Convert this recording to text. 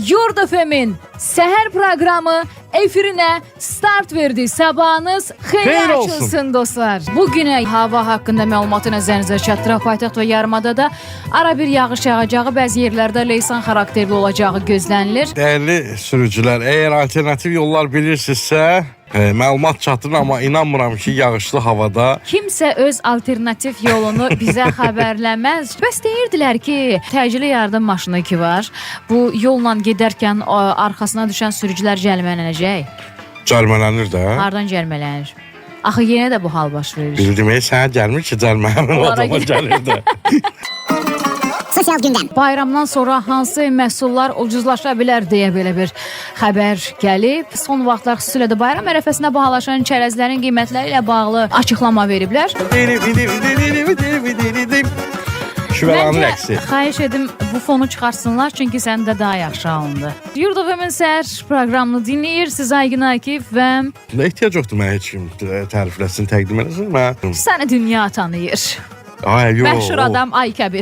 Yurd FM'in səhər proqramı efirinə start verdi. Sabahınız xeyir olsun. açılsın dostlar. Bugünə hava haqqında məlumatı nəzərinizə çatdıraq. Paytaxt və yarımadada ara bir yağış yağacağı, bəzi yerlərdə leysan xarakterli olacağı gözlənilir. Değerli sürücülər, eğer alternatif yollar bilirsinizsə, məlumat çatdırın, amma inanmıram ki, yağışlı havada Kimsə öz alternativ yolunu bizə xəbərləməz. Bəs deyirdilər ki, təcili yardım maşını ki var. Bu yolla gedərkən arxasına düşən sürücülər cərimələnəcək. cərmələnir də. Hardan cərimələnir? Axı yenə də bu hal baş verir. Bildiğime sənə gəlmir ki, cərmələnir o Onlara adama gəlir də. Sosial gündəm. Bayramdan sonra hansı məhsullar ucuzlaşa bilər deyə belə bir xəbər gəlib. Son vaxtlar xüsusilə də bayram ərəfəsində bahalaşan çərəzlərin qiymətləri ilə bağlı açıqlama veriblər. Şüvəlanın rəqsi. Xahiş edim bu fonu çıxarsınlar, çünki səndə daha yaxşı alındı. Yurd FM'in səhər proqramını dinləyirsiniz, Aygün Akif və Buna ehtiyac yoxdur mənə heç kim tərifləsin, təqdim eləsin mən. səni dünya tanıyır. Ay, yox. Məşhur adam Ay Kəbir.